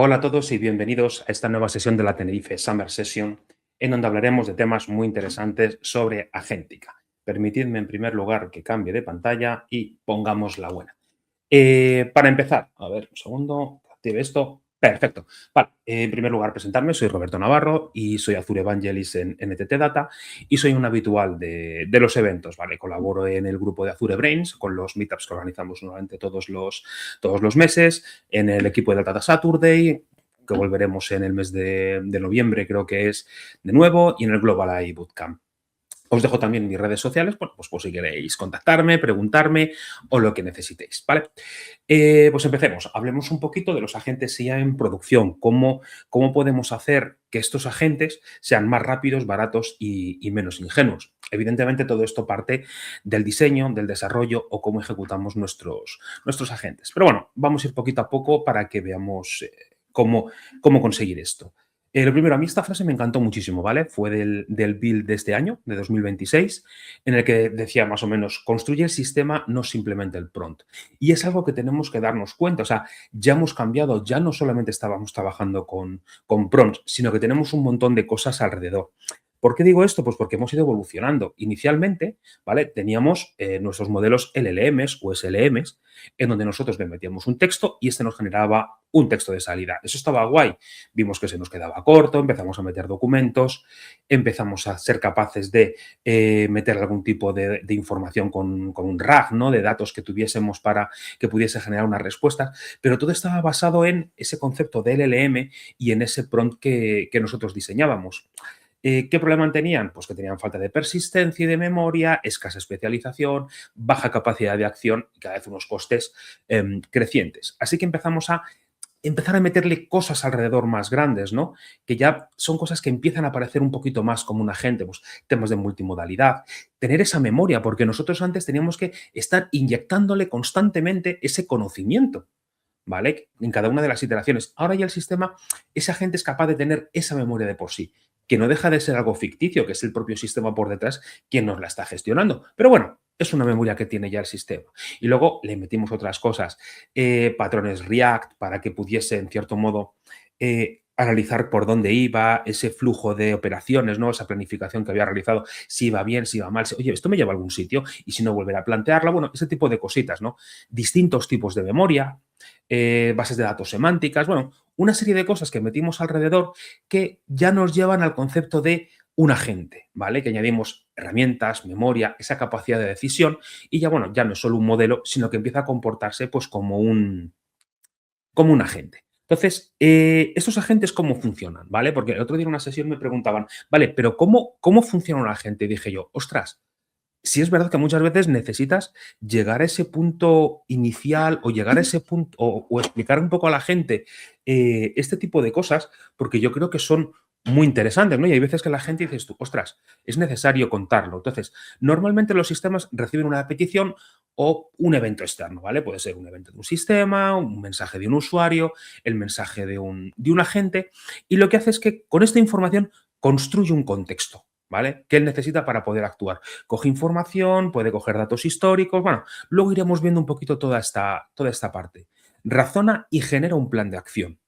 Hola a todos y bienvenidos a esta nueva sesión de la Tenerife Summer Session, en donde hablaremos de temas muy interesantes sobre agéntica. Permitidme en primer lugar que cambie de pantalla y pongamos la buena. Para empezar, a ver, un segundo, que active esto. Perfecto. Vale, en primer lugar, presentarme. Soy Roberto Navarro y soy Azure Evangelist en NTT Data y soy un habitual de los eventos, ¿vale? Colaboro en el grupo de Azure Brains con los meetups que organizamos normalmente todos los meses, en el equipo de Data Saturday, que volveremos en el mes de noviembre, creo que es de nuevo, y en el Global AI Bootcamp. Os dejo también mis redes sociales, bueno, pues por si queréis contactarme, preguntarme o lo que necesitéis, ¿vale? Pues empecemos. Hablemos un poquito de los agentes IA en producción. ¿Cómo podemos hacer que estos agentes sean más rápidos, baratos y menos ingenuos? Evidentemente, todo esto parte del diseño, del desarrollo o cómo ejecutamos nuestros agentes. Pero bueno, vamos a ir poquito a poco para que veamos cómo conseguir esto. Lo primero, a mí esta frase me encantó muchísimo, ¿vale? Fue del build de este año, de 2026, en el que decía más o menos, construye el sistema, no simplemente el prompt. Y es algo que tenemos que darnos cuenta, o sea, ya hemos cambiado, ya no solamente estábamos trabajando con prompts, sino que tenemos un montón de cosas alrededor. ¿Por qué digo esto? Pues porque hemos ido evolucionando. Inicialmente, ¿vale? Teníamos nuestros modelos LLMs o SLMs, en donde nosotros le metíamos un texto y este nos generaba un texto de salida. Eso estaba guay. Vimos que se nos quedaba corto, empezamos a meter documentos, empezamos a ser capaces de meter algún tipo de información con un RAG, ¿no? De datos que tuviésemos para que pudiese generar una respuesta, pero todo estaba basado en ese concepto de LLM y en ese prompt que nosotros diseñábamos. ¿Qué problema tenían? Pues que tenían falta de persistencia y de memoria, escasa especialización, baja capacidad de acción y cada vez unos costes crecientes. Así que empezamos a empezar a meterle cosas alrededor más grandes, ¿no? Que ya son cosas que empiezan a parecer un poquito más como un agente, pues temas de multimodalidad, tener esa memoria, porque nosotros antes teníamos que estar inyectándole constantemente ese conocimiento, ¿vale? En cada una de las iteraciones. Ahora ya el sistema, ese agente es capaz de tener esa memoria de por sí, que no deja de ser algo ficticio, que es el propio sistema por detrás quien nos la está gestionando. Pero bueno, es una memoria que tiene ya el sistema. Y luego le metimos otras cosas, patrones React para que pudiese, en cierto modo, analizar por dónde iba, ese flujo de operaciones, ¿no? Esa planificación que había realizado, si iba bien, si iba mal, oye, esto me lleva a algún sitio y si no volver a plantearla, bueno, ese tipo de cositas, ¿no? Distintos tipos de memoria, bases de datos semánticas, bueno, una serie de cosas que metimos alrededor que ya nos llevan al concepto de un agente, ¿vale? Que añadimos herramientas, memoria, esa capacidad de decisión y ya, bueno, ya no es solo un modelo, sino que empieza a comportarse pues como un agente. Entonces, estos agentes, ¿cómo funcionan? ¿Vale? Porque el otro día en una sesión me preguntaban, vale, pero ¿cómo funciona un agente? Y dije yo, ostras, sí es verdad que muchas veces necesitas llegar a ese punto inicial o llegar a ese punto o explicar un poco a la gente este tipo de cosas, porque yo creo que son muy interesantes, ¿no? Y hay veces que la gente dices tú, ostras, es necesario contarlo. Entonces, normalmente los sistemas reciben una petición o un evento externo, ¿vale? Puede ser un evento de un sistema, un mensaje de un usuario, el mensaje de un agente, y lo que hace es que con esta información construye un contexto, ¿vale? Que él necesita para poder actuar. Coge información, puede coger datos históricos, bueno, luego iremos viendo un poquito toda esta parte. Razona y genera un plan de acción,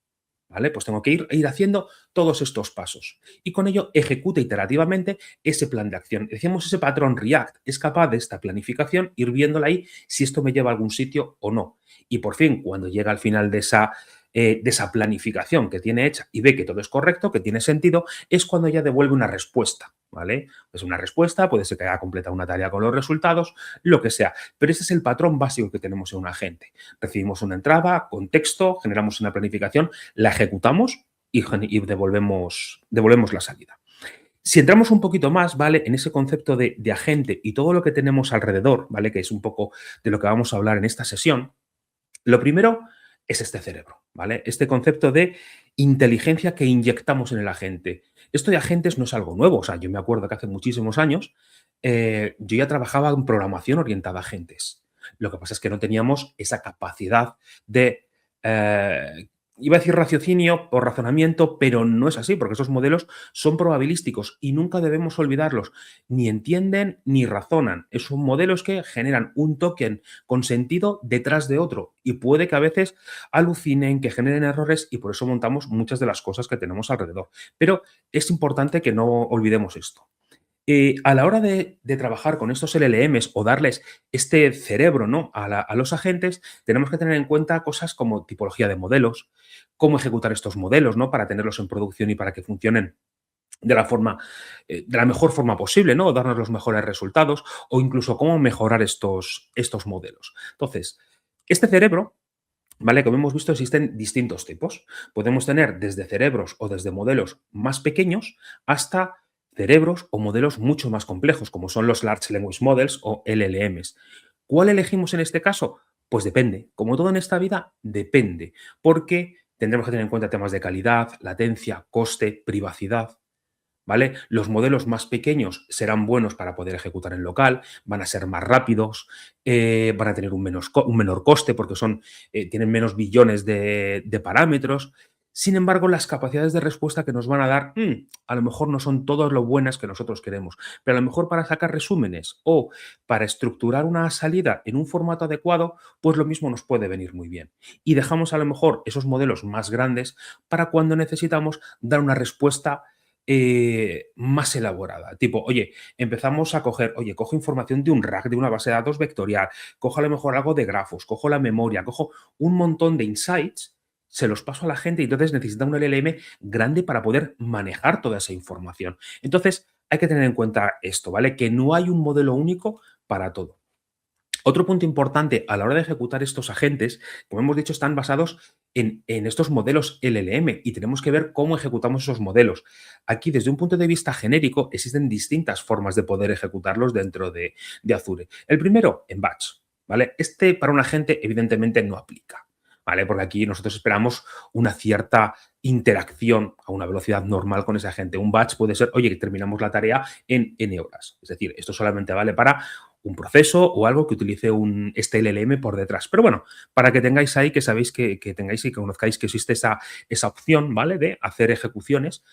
¿vale? Pues tengo que ir haciendo todos estos pasos y con ello ejecuta iterativamente ese plan de acción. Decíamos ese patrón React, es capaz de esta planificación ir viéndola ahí si esto me lleva a algún sitio o no. Y por fin, cuando llega al final de esa planificación que tiene hecha y ve que todo es correcto, que tiene sentido, es cuando ya devuelve una respuesta, ¿vale? Pues una respuesta, puede ser que haya completado una tarea con los resultados, lo que sea. Pero ese es el patrón básico que tenemos en un agente. Recibimos una entrada, contexto, generamos una planificación, la ejecutamos y devolvemos la salida. Si entramos un poquito más, ¿vale? En ese concepto de agente y todo lo que tenemos alrededor, ¿vale? Que es un poco de lo que vamos a hablar en esta sesión, lo primero es este cerebro, ¿vale? Este concepto de inteligencia que inyectamos en el agente. Esto de agentes no es algo nuevo, o sea, yo me acuerdo que hace muchísimos años yo ya trabajaba en programación orientada a agentes. Lo que pasa es que no teníamos esa capacidad de iba a decir raciocinio o razonamiento, pero no es así, porque esos modelos son probabilísticos y nunca debemos olvidarlos. Ni entienden ni razonan. Son modelos que generan un token con sentido detrás de otro y puede que a veces alucinen, que generen errores y por eso montamos muchas de las cosas que tenemos alrededor. Pero es importante que no olvidemos esto. A la hora de trabajar con estos LLMs o darles este cerebro, ¿no? A los agentes, tenemos que tener en cuenta cosas como tipología de modelos, cómo ejecutar estos modelos, ¿no? Para tenerlos en producción y para que funcionen de la forma, de la mejor forma posible, ¿no? O darnos los mejores resultados, o incluso cómo mejorar estos modelos. Entonces, este cerebro, ¿vale? Como hemos visto, existen distintos tipos. Podemos tener desde cerebros o desde modelos más pequeños hasta cerebros o modelos mucho más complejos, como son los Large Language Models o LLMs. ¿Cuál elegimos en este caso? Pues depende. Como todo en esta vida, depende. Porque tendremos que tener en cuenta temas de calidad, latencia, coste, privacidad. ¿Vale? Los modelos más pequeños serán buenos para poder ejecutar en local, van a ser más rápidos, van a tener un menor coste porque tienen menos billones de parámetros. Sin embargo, las capacidades de respuesta que nos van a dar, a lo mejor no son todas lo buenas que nosotros queremos, pero a lo mejor para sacar resúmenes o para estructurar una salida en un formato adecuado, pues lo mismo nos puede venir muy bien. Y dejamos a lo mejor esos modelos más grandes para cuando necesitamos dar una respuesta más elaborada. Tipo, oye, empezamos a coger, oye, cojo información de un RAG, de una base de datos vectorial, cojo a lo mejor algo de grafos, cojo la memoria, cojo un montón de insights, se los paso a la gente y entonces necesita un LLM grande para poder manejar toda esa información. Entonces, hay que tener en cuenta esto, ¿vale? Que no hay un modelo único para todo. Otro punto importante a la hora de ejecutar estos agentes, como hemos dicho, están basados en estos modelos LLM y tenemos que ver cómo ejecutamos esos modelos. Aquí, desde un punto de vista genérico, existen distintas formas de poder ejecutarlos dentro de Azure. El primero, en batch, ¿vale? Este para un agente evidentemente no aplica, ¿vale? Porque aquí nosotros esperamos una cierta interacción a una velocidad normal con ese agente. Un batch puede ser, oye, que terminamos la tarea en N horas. Es decir, esto solamente vale para un proceso o algo que utilice este LLM por detrás. Pero bueno, para que tengáis ahí, que sabéis que tengáis y que conozcáis que existe esa opción, ¿vale? De hacer ejecuciones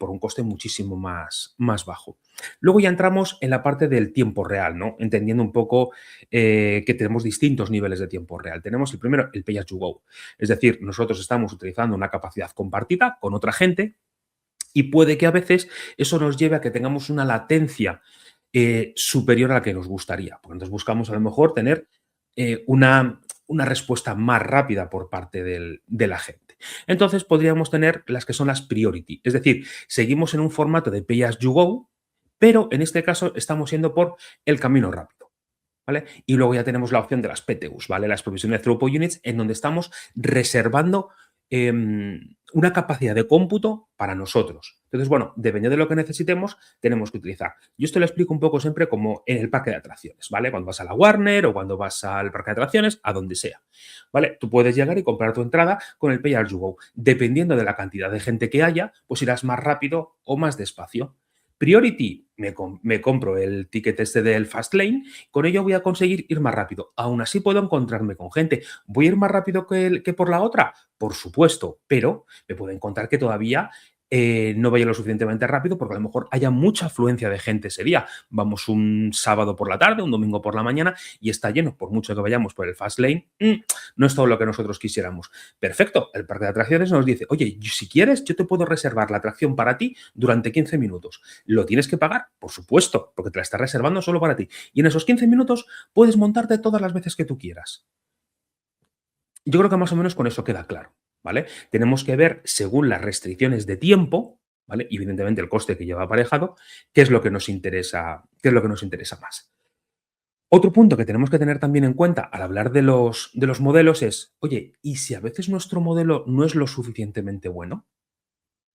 por un coste muchísimo más bajo. Luego ya entramos en la parte del tiempo real, ¿no? Entendiendo un poco que tenemos distintos niveles de tiempo real. Tenemos el primero, el pay as you go. Es decir, nosotros estamos utilizando una capacidad compartida con otra gente y puede que a veces eso nos lleve a que tengamos una latencia superior a la que nos gustaría. Porque entonces buscamos a lo mejor tener una respuesta más rápida por parte de la gente. Entonces podríamos tener las que son las priority. Es decir, seguimos en un formato de pay as you go, pero en este caso estamos yendo por el camino rápido. ¿Vale? Y luego ya tenemos la opción de las PTUs, ¿vale? Las Provisional Throughput Units, en donde estamos reservando una capacidad de cómputo para nosotros. Entonces, bueno, dependiendo de lo que necesitemos, tenemos que utilizar. Yo esto lo explico un poco siempre como en el parque de atracciones, ¿vale? Cuando vas a la Warner o cuando vas al parque de atracciones, a donde sea, ¿vale? Tú puedes llegar y comprar tu entrada con el Pay As You Go. Dependiendo de la cantidad de gente que haya, pues irás más rápido o más despacio. Priority, me compro el ticket este del Fastlane, con ello voy a conseguir ir más rápido. Aún así puedo encontrarme con gente. ¿Voy a ir más rápido que por la otra? Por supuesto, pero me puedo encontrar que todavía no vaya lo suficientemente rápido porque a lo mejor haya mucha afluencia de gente ese día. Vamos un sábado por la tarde, un domingo por la mañana y está lleno, por mucho que vayamos por el Fastlane, no es todo lo que nosotros quisiéramos. Perfecto, el parque de atracciones nos dice, oye, si quieres, yo te puedo reservar la atracción para ti durante 15 minutos. ¿Lo tienes que pagar? Por supuesto, porque te la está reservando solo para ti. Y en esos 15 minutos puedes montarte todas las veces que tú quieras. Yo creo que más o menos con eso queda claro, ¿vale? Tenemos que ver, según las restricciones de tiempo, ¿vale? Y evidentemente el coste que lleva aparejado, qué es lo que nos interesa, qué es lo que nos interesa más. Otro punto que tenemos que tener también en cuenta al hablar de los modelos es, oye, ¿y si a veces nuestro modelo no es lo suficientemente bueno?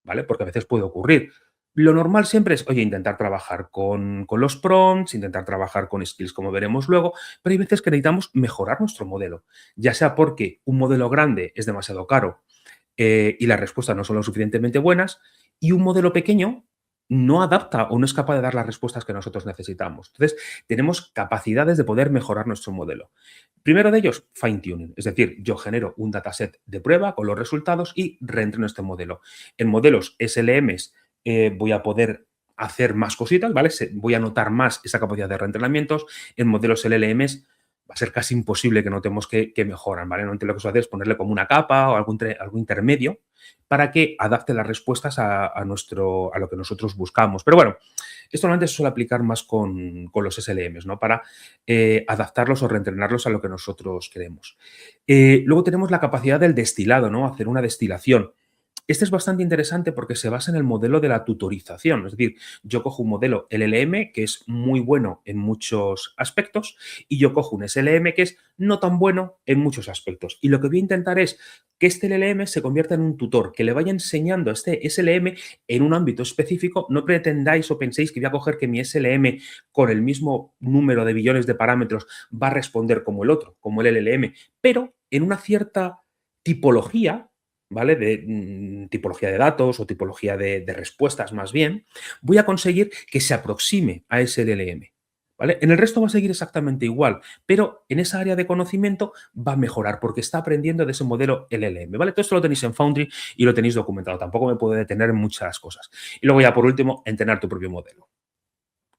¿Vale? Porque a veces puede ocurrir. Lo normal siempre es, oye, intentar trabajar con los prompts, intentar trabajar con skills, como veremos luego, pero hay veces que necesitamos mejorar nuestro modelo, ya sea porque un modelo grande es demasiado caro y las respuestas no son lo suficientemente buenas, y un modelo pequeño no adapta o no es capaz de dar las respuestas que nosotros necesitamos. Entonces, tenemos capacidades de poder mejorar nuestro modelo. Primero de ellos, fine tuning, es decir, yo genero un dataset de prueba con los resultados y reentreno este modelo. En modelos SLMs voy a poder hacer más cositas, ¿vale? Voy a notar más esa capacidad de reentrenamientos. En modelos LLMs va a ser casi imposible que notemos que mejoran, ¿vale? Normalmente lo que se hace es ponerle como una capa o algo intermedio para que adapte las respuestas a lo que nosotros buscamos. Pero bueno, esto normalmente se suele aplicar más con los SLMs, ¿no? Para adaptarlos o reentrenarlos a lo que nosotros queremos. Luego tenemos la capacidad del destilado, ¿no? Hacer una destilación. Este es bastante interesante porque se basa en el modelo de la tutorización. Es decir, yo cojo un modelo LLM que es muy bueno en muchos aspectos y yo cojo un SLM que es no tan bueno en muchos aspectos. Y lo que voy a intentar es que este LLM se convierta en un tutor, que le vaya enseñando a este SLM en un ámbito específico. No pretendáis o penséis que voy a coger que mi SLM con el mismo número de billones de parámetros va a responder como el otro, como el LLM, pero en una cierta tipología, ¿vale? De tipología de datos o tipología de respuestas más bien, voy a conseguir que se aproxime a ese LLM, ¿vale? En el resto va a seguir exactamente igual, pero en esa área de conocimiento va a mejorar porque está aprendiendo de ese modelo LLM, ¿vale? Todo esto lo tenéis en Foundry y lo tenéis documentado. Tampoco me puedo detener en muchas cosas. Y luego ya por último, entrenar tu propio modelo.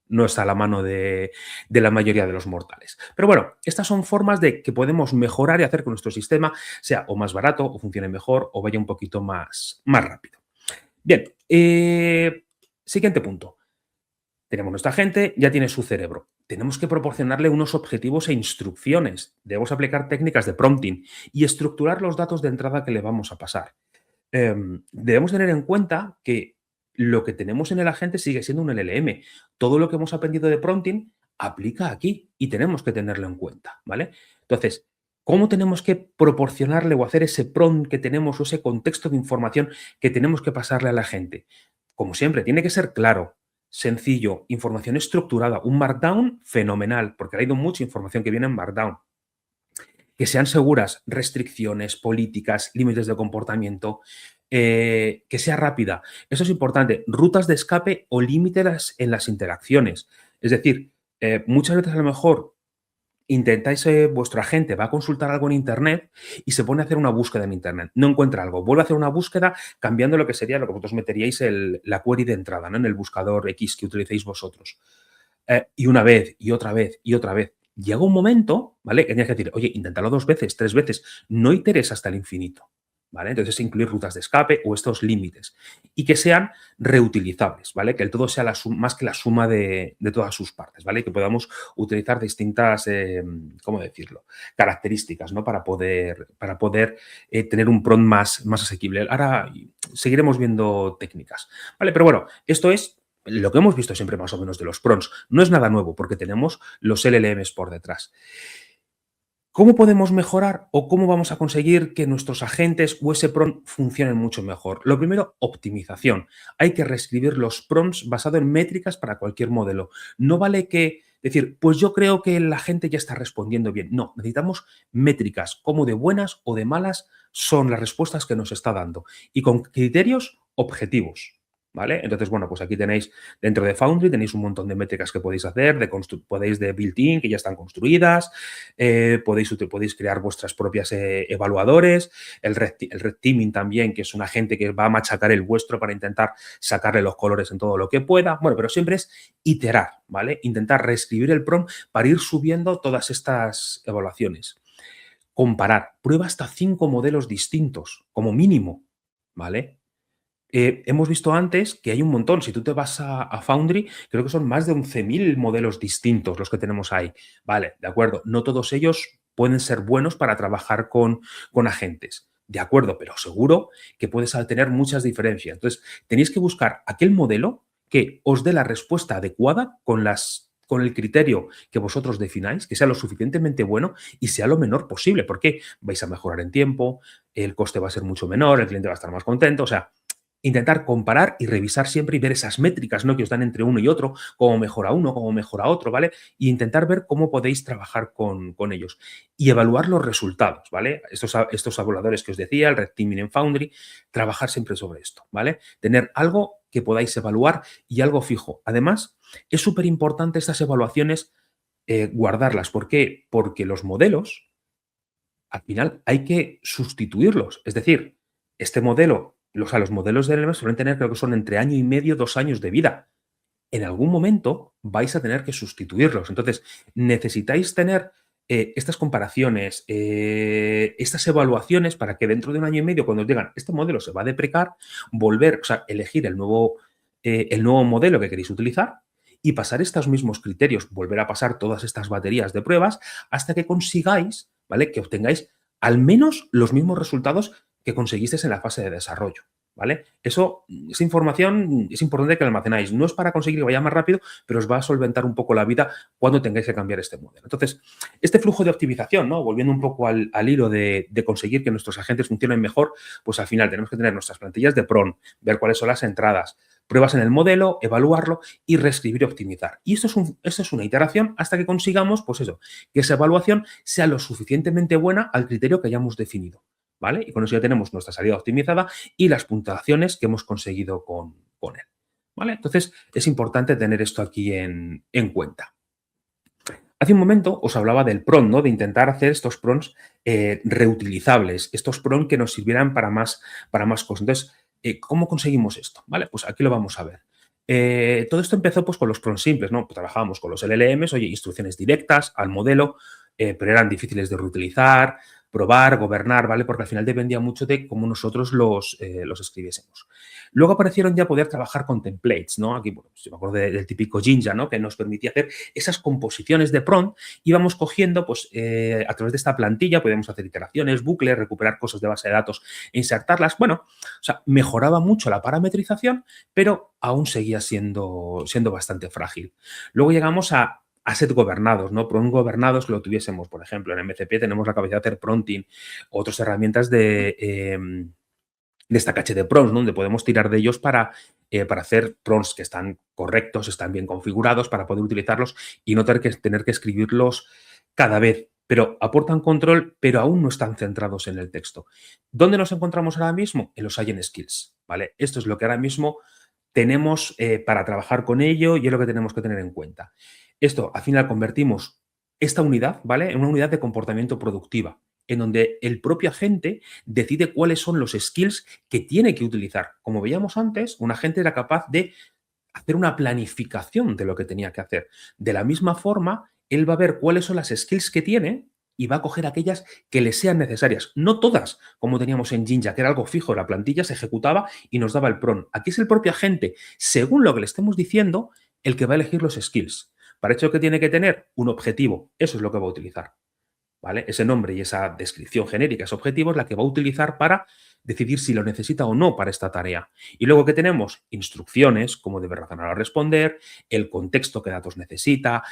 No está a la mano de la mayoría de los mortales. Pero bueno, estas son formas de que podemos mejorar y hacer que nuestro sistema sea o más barato, o funcione mejor, o vaya un poquito más rápido. Bien, siguiente punto. Tenemos nuestra gente, ya tiene su cerebro. Tenemos que proporcionarle unos objetivos e instrucciones. Debemos aplicar técnicas de prompting y estructurar los datos de entrada que le vamos a pasar. Debemos tener en cuenta que lo que tenemos en el agente sigue siendo un LLM. Todo lo que hemos aprendido de prompting aplica aquí y tenemos que tenerlo en cuenta, ¿vale? Entonces, ¿cómo tenemos que proporcionarle o hacer ese prompt que tenemos o ese contexto de información que tenemos que pasarle a la gente? Como siempre, tiene que ser claro, sencillo, información estructurada. Un Markdown fenomenal, porque ha habido mucha información que viene en Markdown. Que sean seguras, restricciones, políticas, límites de comportamiento, que sea rápida. Eso es importante. Rutas de escape o límites en las interacciones. Es decir, muchas veces a lo mejor intentáis, vuestro agente va a consultar algo en Internet y se pone a hacer una búsqueda en Internet. No encuentra algo. Vuelve a hacer una búsqueda cambiando lo que sería lo que vosotros meteríais la query de entrada, ¿no? En el buscador X que utilicéis vosotros. Y una vez, y otra vez, y otra vez. Llega un momento, ¿vale? Que tienes que decir, oye, inténtalo 2 veces, 3 veces. No iteres hasta el infinito, ¿vale? Entonces, incluir rutas de escape o estos límites. Y que sean reutilizables, ¿vale? Que el todo sea más que la suma de todas sus partes, ¿vale? Que podamos utilizar distintas, ¿cómo decirlo? Características, ¿no? Para poder tener un prompt más asequible. Ahora seguiremos viendo técnicas, ¿vale? Pero bueno, esto es lo que hemos visto siempre más o menos de los prompts. No es nada nuevo porque tenemos los LLMs por detrás. ¿Cómo podemos mejorar o cómo vamos a conseguir que nuestros agentes o ese prompt funcionen mucho mejor? Lo primero, optimización. Hay que reescribir los prompts basado en métricas para cualquier modelo. No vale que decir, pues yo creo que la gente ya está respondiendo bien. No, necesitamos métricas, como de buenas o de malas son las respuestas que nos está dando y con criterios objetivos. ¿Vale? Entonces, bueno, pues aquí tenéis, dentro de Foundry, tenéis un montón de métricas que podéis hacer, podéis de built-in, que ya están construidas, podéis crear vuestras propias evaluadores, el red teaming también, que es un agente que va a machacar el vuestro para intentar sacarle los colores en todo lo que pueda. Bueno, pero siempre es iterar, ¿vale? Intentar reescribir el prompt para ir subiendo todas estas evaluaciones. Comparar, prueba hasta 5 modelos distintos, como mínimo, ¿vale? Hemos visto antes que hay un montón. Si tú te vas a Foundry, creo que son más de 11.000 modelos distintos los que tenemos ahí. Vale, de acuerdo. No todos ellos pueden ser buenos para trabajar con agentes. De acuerdo, pero seguro que puedes tener muchas diferencias. Entonces, tenéis que buscar aquel modelo que os dé la respuesta adecuada con el criterio que vosotros defináis, que sea lo suficientemente bueno y sea lo menor posible, porque vais a mejorar en tiempo, el coste va a ser mucho menor, el cliente va a estar más contento, o sea, intentar comparar y revisar siempre y ver esas métricas, ¿no?, que os dan entre uno y otro, cómo mejora uno, cómo mejora otro, ¿vale? Y intentar ver cómo podéis trabajar con ellos. Y evaluar los resultados, ¿vale? Estos evaluadores que os decía, el Red Teaming en Foundry, trabajar siempre sobre esto, ¿vale? Tener algo que podáis evaluar y algo fijo. Además, es súper importante estas evaluaciones guardarlas. ¿Por qué? Porque los modelos, al final, hay que sustituirlos. Es decir, este modelo, o sea, los modelos de LLM suelen tener, creo que son entre año y medio, 2 años de vida. En algún momento vais a tener que sustituirlos. Entonces, necesitáis tener estas comparaciones, estas evaluaciones para que dentro de un año y medio, cuando os digan, este modelo se va a deprecar, volver, o sea, elegir el nuevo modelo que queréis utilizar y pasar estos mismos criterios, volver a pasar todas estas baterías de pruebas hasta que consigáis, ¿vale?, que obtengáis al menos los mismos resultados que conseguisteis en la fase de desarrollo, ¿vale? Esa información es importante que la almacenáis. No es para conseguir que vaya más rápido, pero os va a solventar un poco la vida cuando tengáis que cambiar este modelo. Entonces, este flujo de optimización, ¿no?, volviendo un poco al hilo de conseguir que nuestros agentes funcionen mejor, pues al final tenemos que tener nuestras plantillas de prompt, ver cuáles son las entradas, pruebas en el modelo, evaluarlo y reescribir y optimizar. Y esto es una iteración hasta que consigamos, pues eso, que esa evaluación sea lo suficientemente buena al criterio que hayamos definido, ¿vale? Y con eso ya tenemos nuestra salida optimizada y las puntuaciones que hemos conseguido con él, ¿vale? Entonces, es importante tener esto aquí en cuenta. Hace un momento os hablaba del prompt, ¿no?, de intentar hacer estos prompts reutilizables, estos prompts que nos sirvieran para más cosas. Entonces, ¿cómo conseguimos esto? ¿Vale? Pues aquí lo vamos a ver. Todo esto empezó pues con los prompts simples, ¿no? Pues trabajábamos con los LLMs, oye, instrucciones directas al modelo, pero eran difíciles de reutilizar, probar, gobernar, ¿vale? Porque al final dependía mucho de cómo nosotros los escribiésemos. Luego aparecieron ya poder trabajar con templates, ¿no? Aquí, bueno, pues yo me acuerdo del típico Jinja, ¿no?, que nos permitía hacer esas composiciones de prompt. Íbamos cogiendo, pues, a través de esta plantilla, podíamos hacer iteraciones, bucles, recuperar cosas de base de datos e insertarlas. Bueno, o sea, mejoraba mucho la parametrización, pero aún seguía siendo bastante frágil. Luego llegamos a set gobernados, ¿no? Prompt gobernados que lo tuviésemos, por ejemplo, en MCP tenemos la capacidad de hacer prompting, otras herramientas de esta caché de prompts, ¿no?, donde podemos tirar de ellos para hacer prompts que están correctos, están bien configurados, para poder utilizarlos y no tener que escribirlos cada vez. Pero aportan control, pero aún no están centrados en el texto. ¿Dónde nos encontramos ahora mismo? En los Science Skills, ¿vale? Esto es lo que ahora mismo tenemos para trabajar con ello y es lo que tenemos que tener en cuenta. Esto, al final, convertimos esta unidad, ¿vale?, en una unidad de comportamiento productiva, en donde el propio agente decide cuáles son los skills que tiene que utilizar. Como veíamos antes, un agente era capaz de hacer una planificación de lo que tenía que hacer. De la misma forma, él va a ver cuáles son las skills que tiene y va a coger aquellas que le sean necesarias. No todas, como teníamos en Jinja, que era algo fijo, la plantilla se ejecutaba y nos daba el prompt. Aquí es el propio agente, según lo que le estemos diciendo, el que va a elegir los skills. Para eso que tiene que tener un objetivo, eso es lo que va a utilizar, ¿vale? Ese nombre y esa descripción genérica, ese objetivo es la que va a utilizar para decidir si lo necesita o no para esta tarea. Y luego que tenemos instrucciones, cómo debe razonar al responder, el contexto que datos necesita,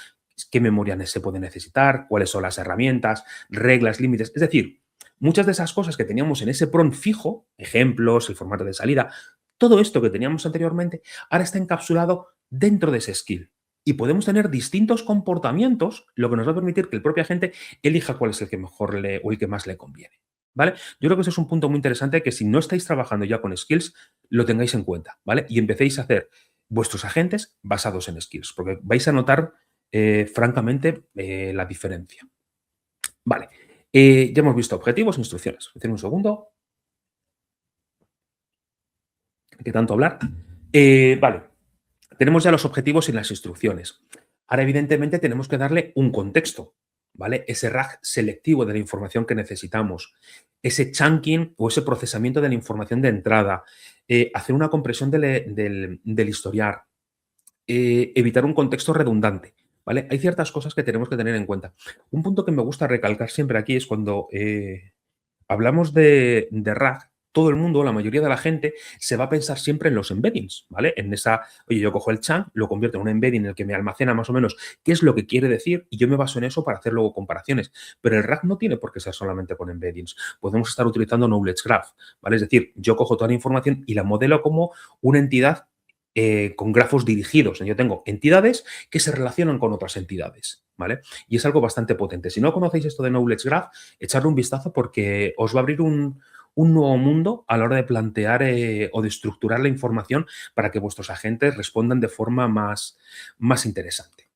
qué memoria se puede necesitar, cuáles son las herramientas, reglas, límites. Es decir, muchas de esas cosas que teníamos en ese prompt fijo, ejemplos, el formato de salida, todo esto que teníamos anteriormente, ahora está encapsulado dentro de ese skill. Y podemos tener distintos comportamientos, lo que nos va a permitir que el propio agente elija cuál es el que mejor o el que más le conviene, ¿vale? Yo creo que ese es un punto muy interesante que si no estáis trabajando ya con skills, lo tengáis en cuenta, ¿vale? Y empecéis a hacer vuestros agentes basados en skills, porque vais a notar francamente la diferencia. Vale, ya hemos visto objetivos, instrucciones. Decir un segundo, que tanto hablar. Vale, tenemos ya los objetivos y las instrucciones. Ahora, evidentemente, tenemos que darle un contexto, ¿vale? Ese RAG selectivo de la información que necesitamos, ese chunking o ese procesamiento de la información de entrada, hacer una compresión del historial, evitar un contexto redundante, ¿vale? Hay ciertas cosas que tenemos que tener en cuenta. Un punto que me gusta recalcar siempre aquí es cuando hablamos de RAG, todo el mundo, la mayoría de la gente, se va a pensar siempre en los embeddings, ¿vale? En esa, oye, yo cojo el chunk, lo convierto en un embedding en el que me almacena más o menos qué es lo que quiere decir y yo me baso en eso para hacer luego comparaciones. Pero el RAG no tiene por qué ser solamente con embeddings. Podemos estar utilizando Knowledge Graph, ¿vale? Es decir, yo cojo toda la información y la modelo como una entidad con grafos dirigidos. Yo tengo entidades que se relacionan con otras entidades, ¿vale? Y es algo bastante potente. Si no conocéis esto de Knowledge Graph, echadle un vistazo porque os va a abrir un nuevo mundo a la hora de plantear o de estructurar la información para que vuestros agentes respondan de forma más interesante.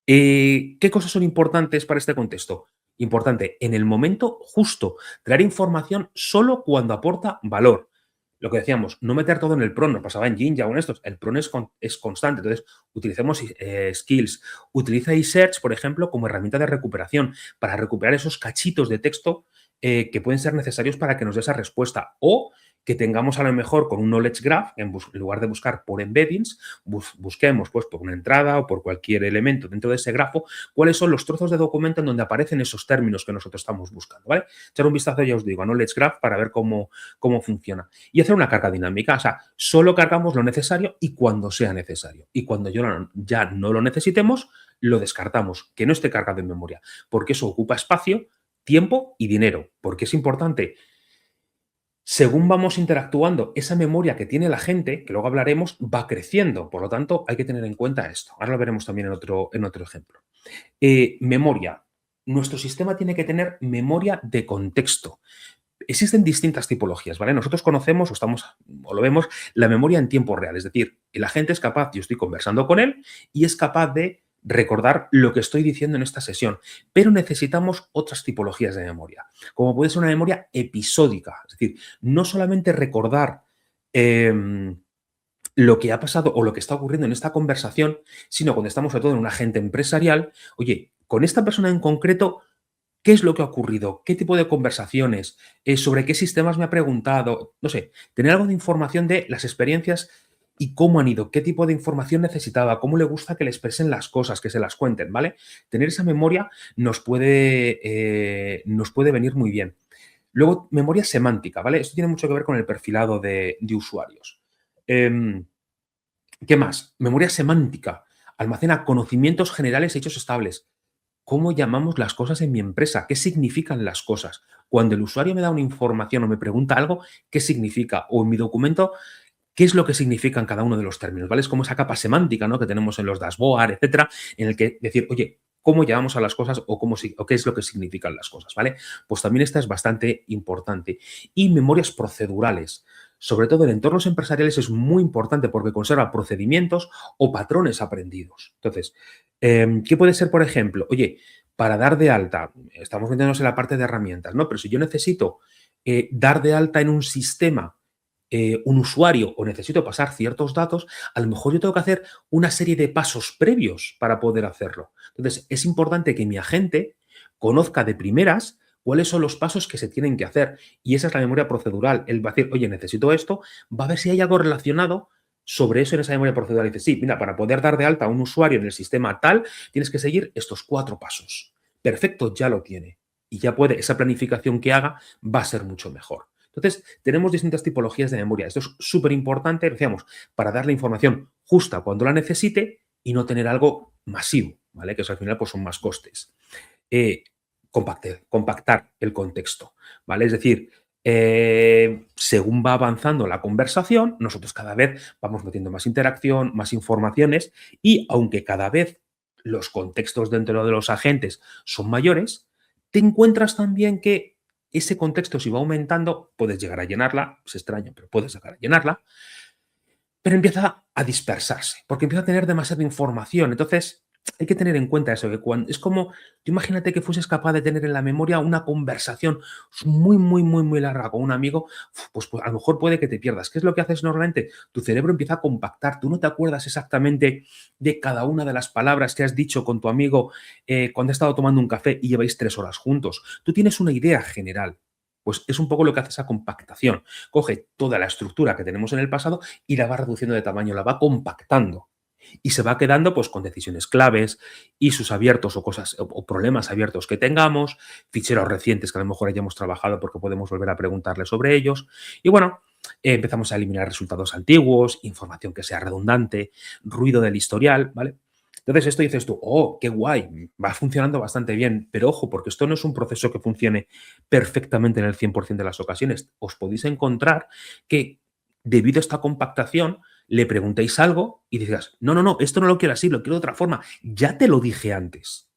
¿Qué cosas son importantes para este contexto? Importante, en el momento justo, traer información solo cuando aporta valor. Lo que decíamos, no meter todo en el prompt, nos pasaba en Jinja o en estos, el prompt es constante, entonces utilicemos skills. Utiliza eSearch, por ejemplo, como herramienta de recuperación para recuperar esos cachitos de texto que pueden ser necesarios para que nos dé esa respuesta o que tengamos a lo mejor con un knowledge graph, en lugar de buscar por embeddings, busquemos pues por una entrada o por cualquier elemento dentro de ese grafo, cuáles son los trozos de documento en donde aparecen esos términos que nosotros estamos buscando, ¿vale? Echar un vistazo, ya os digo, a knowledge graph para ver cómo funciona. Y hacer una carga dinámica, o sea, solo cargamos lo necesario y cuando sea necesario. Y cuando ya no lo necesitemos, lo descartamos, que no esté cargado en memoria, porque eso ocupa espacio, tiempo y dinero. Porque es importante, según vamos interactuando, esa memoria que tiene la gente, que luego hablaremos, va creciendo. Por lo tanto, hay que tener en cuenta esto. Ahora lo veremos también en otro ejemplo. Memoria. Nuestro sistema tiene que tener memoria de contexto. Existen distintas tipologías, ¿vale? Nosotros conocemos o lo vemos la memoria en tiempo real, es decir, el agente es capaz, yo estoy conversando con él y es capaz de recordar lo que estoy diciendo en esta sesión, pero necesitamos otras tipologías de memoria, como puede ser una memoria episódica, es decir, no solamente recordar lo que ha pasado o lo que está ocurriendo en esta conversación, sino cuando estamos sobre todo en un agente empresarial, oye, con esta persona en concreto, ¿qué es lo que ha ocurrido? ¿Qué tipo de conversaciones? ¿Sobre qué sistemas me ha preguntado? No sé, tener algo de información de las experiencias y cómo han ido, qué tipo de información necesitaba, cómo le gusta que le expresen las cosas, que se las cuenten, ¿vale? Tener esa memoria nos puede venir muy bien. Luego, memoria semántica, ¿vale? Esto tiene mucho que ver con el perfilado de usuarios. ¿Qué más? Memoria semántica. Almacena conocimientos generales e hechos estables. ¿Cómo llamamos las cosas en mi empresa? ¿Qué significan las cosas? Cuando el usuario me da una información o me pregunta algo, ¿qué significa? O en mi documento, ¿qué es lo que significan cada uno de los términos? ¿Vale? Es como esa capa semántica, ¿no?, que tenemos en los dashboard, etcétera, en el que decir, oye, ¿cómo llamamos a las cosas o qué es lo que significan las cosas? ¿Vale? Pues también esta es bastante importante. Y memorias procedurales. Sobre todo en entornos empresariales es muy importante porque conserva procedimientos o patrones aprendidos. Entonces, ¿qué puede ser, por ejemplo? Oye, para dar de alta, estamos metiéndonos en la parte de herramientas, ¿no? Pero si yo necesito dar de alta en un sistema un usuario o necesito pasar ciertos datos, a lo mejor yo tengo que hacer una serie de pasos previos para poder hacerlo. Entonces, es importante que mi agente conozca de primeras cuáles son los pasos que se tienen que hacer. Y esa es la memoria procedural. Él va a decir, oye, necesito esto, va a ver si hay algo relacionado sobre eso en esa memoria procedural. Y dice, sí, mira, para poder dar de alta a un usuario en el sistema tal, tienes que seguir estos 4 pasos. Perfecto, ya lo tiene. Y ya puede, esa planificación que haga va a ser mucho mejor. Entonces, tenemos distintas tipologías de memoria. Esto es súper importante, decíamos, para dar la información justa cuando la necesite y no tener algo masivo, ¿vale? Que eso al final pues, son más costes. Compactar el contexto, ¿vale? Es decir, según va avanzando la conversación, nosotros cada vez vamos metiendo más interacción, más informaciones y aunque cada vez los contextos dentro de los agentes son mayores, te encuentras también que ese contexto, si va aumentando, puedes llegar a llenarla, es extraño, pero puedes llegar a llenarla, pero empieza a dispersarse, porque empieza a tener demasiada información. Entonces, hay que tener en cuenta eso, que cuando es como, tú imagínate que fueses capaz de tener en la memoria una conversación muy, muy, muy, muy larga con un amigo, pues a lo mejor puede que te pierdas. ¿Qué es lo que haces normalmente? Tu cerebro empieza a compactar, tú no te acuerdas exactamente de cada una de las palabras que has dicho con tu amigo cuando has estado tomando un café y lleváis 3 horas juntos. Tú tienes una idea general. Pues es un poco lo que hace esa compactación. Coge toda la estructura que tenemos en el pasado y la va reduciendo de tamaño, la va compactando. Y se va quedando pues con decisiones claves, issues abiertos o cosas o problemas abiertos que tengamos, ficheros recientes que a lo mejor hayamos trabajado porque podemos volver a preguntarle sobre ellos. Y bueno, empezamos a eliminar resultados antiguos, información que sea redundante, ruido del historial, ¿vale? Entonces esto dices tú, oh, qué guay, va funcionando bastante bien, pero ojo, porque esto no es un proceso que funcione perfectamente en el 100% de las ocasiones. Os podéis encontrar que debido a esta compactación le preguntéis algo y digas, no, no, no, esto no lo quiero así, lo quiero de otra forma. Ya te lo dije antes.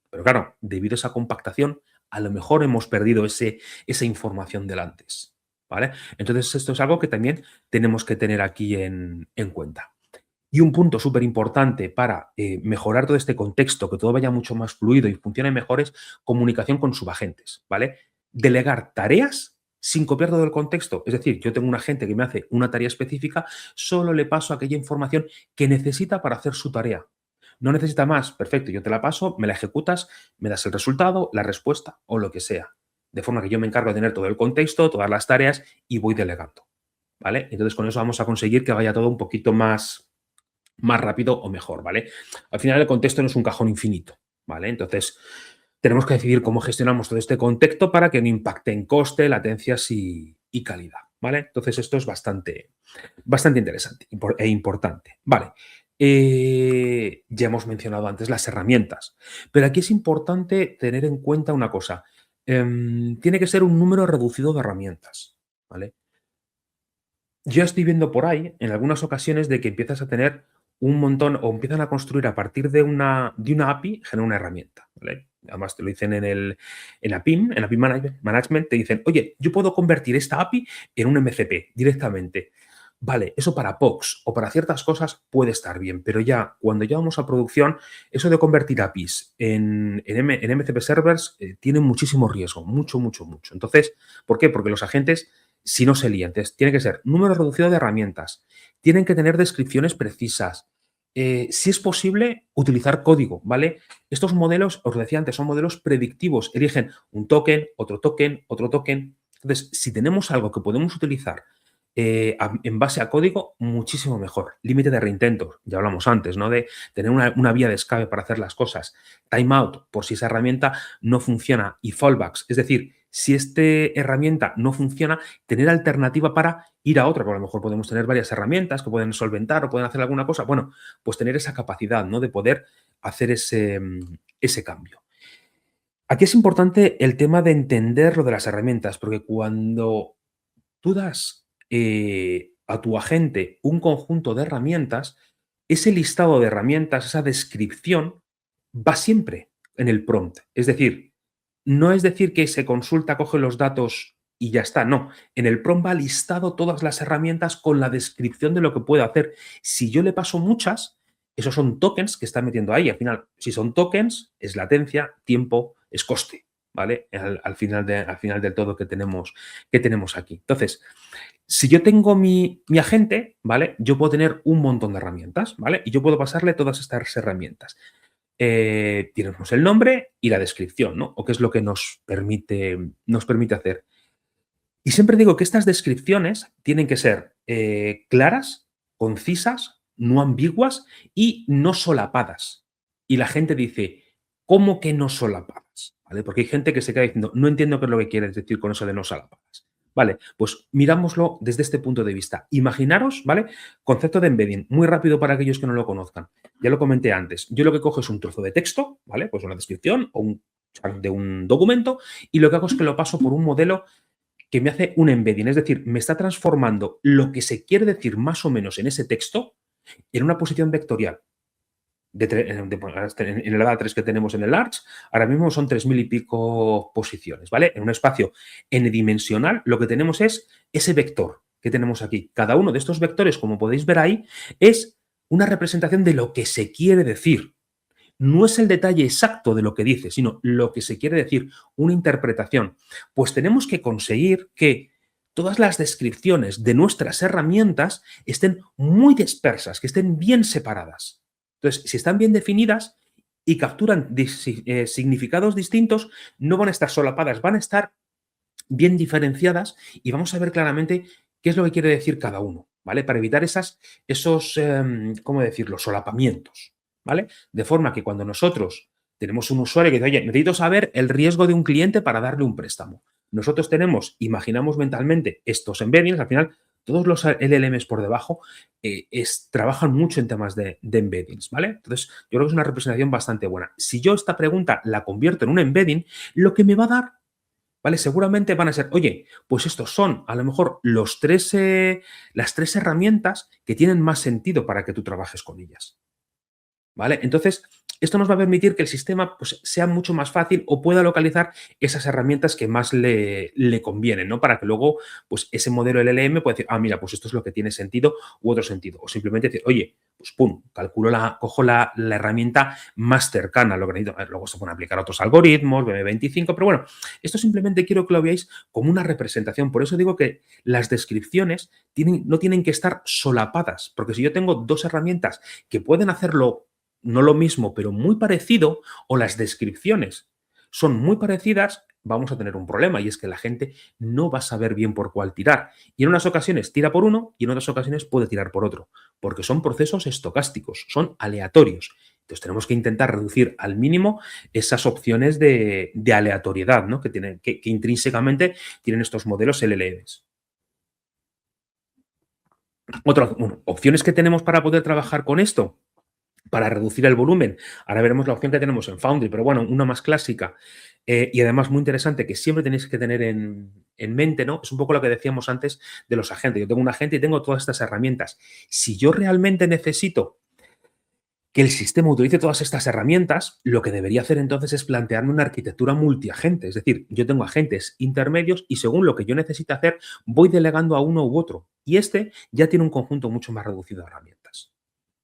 Pero claro, debido a esa compactación, a lo mejor hemos perdido esa información del antes. ¿Vale? Entonces, esto es algo que también tenemos que tener aquí en cuenta. Y un punto súper importante para mejorar todo este contexto, que todo vaya mucho más fluido y funcione mejor, es comunicación con subagentes, ¿vale? Delegar tareas sin copiar todo el contexto. Es decir, yo tengo un agente que me hace una tarea específica, solo le paso aquella información que necesita para hacer su tarea. No necesita más, perfecto, yo te la paso, me la ejecutas, me das el resultado, la respuesta o lo que sea. De forma que yo me encargo de tener todo el contexto, todas las tareas y voy delegando, ¿vale? Entonces con eso vamos a conseguir que vaya todo un poquito más rápido o mejor, ¿vale? Al final el contexto no es un cajón infinito, ¿vale? Entonces tenemos que decidir cómo gestionamos todo este contexto para que no impacte en coste, latencias y calidad, ¿vale? Entonces esto es bastante interesante e importante, ¿vale? Ya hemos mencionado antes las herramientas, pero aquí es importante tener en cuenta una cosa. Tiene que ser un número reducido de herramientas, ¿vale? Yo estoy viendo por ahí, en algunas ocasiones, de que empiezas a tener un montón o empiezan a construir a partir de una API, genera una herramienta, ¿vale? Además, te lo dicen en API Management, te dicen, oye, yo puedo convertir esta API en un MCP directamente. Vale, eso para POCs o para ciertas cosas puede estar bien, pero ya cuando ya vamos a producción, eso de convertir APIs en MCP servers tiene muchísimo riesgo, mucho, mucho, mucho. Entonces, ¿por qué? Porque los agentes si no se lían. Entonces, tiene que ser número reducido de herramientas, tienen que tener descripciones precisas. Si es posible, utilizar código, ¿vale? Estos modelos, os decía antes, son modelos predictivos. Eligen un token, otro token, otro token. Entonces, si tenemos algo que podemos utilizar en base a código, muchísimo mejor. Límite de reintentos, ya hablamos antes, ¿no? De tener una vía de escape para hacer las cosas. Timeout, por si esa herramienta no funciona. Y fallbacks, es decir, si esta herramienta no funciona, tener alternativa para ir a otra, porque a lo mejor podemos tener varias herramientas que pueden solventar o pueden hacer alguna cosa. Bueno, pues tener esa capacidad, ¿no? De poder hacer ese cambio. Aquí es importante el tema de entender lo de las herramientas, porque cuando tú das a tu agente un conjunto de herramientas, ese listado de herramientas, esa descripción, va siempre en el prompt. Es decir, no es decir que se consulta, coge los datos y ya está. No, en el prompt va listado todas las herramientas con la descripción de lo que puede hacer. Si yo le paso muchas, esos son tokens que está metiendo ahí. Al final, si son tokens, es latencia, tiempo, es coste, ¿vale? Al final del todo que tenemos aquí. Entonces, si yo tengo mi agente, ¿vale? Yo puedo tener un montón de herramientas, ¿vale? Y yo puedo pasarle todas estas herramientas. Tenemos el nombre y la descripción, ¿no? O qué es lo que nos permite hacer. Y siempre digo que estas descripciones tienen que ser claras, concisas, no ambiguas y no solapadas. Y la gente dice, ¿cómo que no solapadas? ¿Vale? Porque hay gente que se queda diciendo, no entiendo qué es lo que quieres decir con eso de no solapadas. Vale, pues mirámoslo desde este punto de vista. Imaginaros, ¿vale? Concepto de embedding, muy rápido para aquellos que no lo conozcan. Ya lo comenté antes. Yo lo que cojo es un trozo de texto, ¿vale? Pues una descripción o un chunk de un documento y lo que hago es que lo paso por un modelo que me hace un embedding, es decir, me está transformando lo que se quiere decir más o menos en ese texto en una posición vectorial. En el ADA3 que tenemos en el Arch, ahora mismo son 3.000 y pico posiciones, ¿vale? En un espacio n-dimensional lo que tenemos es ese vector que tenemos aquí. Cada uno de estos vectores, como podéis ver ahí, es una representación de lo que se quiere decir. No es el detalle exacto de lo que dice, sino lo que se quiere decir, una interpretación. Pues tenemos que conseguir que todas las descripciones de nuestras herramientas estén muy dispersas, que estén bien separadas. Entonces, si están bien definidas y capturan significados distintos, no van a estar solapadas, van a estar bien diferenciadas y vamos a ver claramente qué es lo que quiere decir cada uno. ¿vale? Para evitar esos, ¿cómo decirlo?, solapamientos, ¿vale? De forma que cuando nosotros tenemos un usuario que dice, oye, necesito saber el riesgo de un cliente para darle un préstamo. Nosotros imaginamos mentalmente estos embeddings, al final todos los LLMs por debajo trabajan mucho en temas de embeddings, ¿vale? Entonces, yo creo que es una representación bastante buena. Si yo esta pregunta la convierto en un embedding, lo que me va a dar, ¿vale? Seguramente van a ser, oye, pues estos son a lo mejor las tres herramientas que tienen más sentido para que tú trabajes con ellas. ¿Vale? Entonces, esto nos va a permitir que el sistema pues, sea mucho más fácil o pueda localizar esas herramientas que más le convienen, ¿no? Para que luego, pues, ese modelo LLM pueda decir, ah, mira, pues esto es lo que tiene sentido u otro sentido. O simplemente decir, oye, pues pum, cojo la herramienta más cercana a lo que necesito. A ver, luego se pueden aplicar otros algoritmos, BM25, pero bueno, esto simplemente quiero que lo veáis como una representación. Por eso digo que las descripciones no tienen que estar solapadas, porque si yo tengo dos herramientas que pueden hacerlo no lo mismo, pero muy parecido, o las descripciones son muy parecidas, vamos a tener un problema y es que la gente no va a saber bien por cuál tirar. Y en unas ocasiones tira por uno y en otras ocasiones puede tirar por otro, porque son procesos estocásticos, son aleatorios. Entonces tenemos que intentar reducir al mínimo esas opciones de aleatoriedad, ¿no? que intrínsecamente tienen estos modelos LLMs. Opciones que tenemos para poder trabajar con esto, para reducir el volumen. Ahora veremos la opción que tenemos en Foundry, pero bueno, una más clásica y además muy interesante que siempre tenéis que tener en mente, ¿no? Es un poco lo que decíamos antes de los agentes. Yo tengo un agente y tengo todas estas herramientas. Si yo realmente necesito que el sistema utilice todas estas herramientas, lo que debería hacer entonces es plantearme una arquitectura multiagente. Es decir, yo tengo agentes intermedios y según lo que yo necesite hacer, voy delegando a uno u otro. Y este ya tiene un conjunto mucho más reducido de herramientas.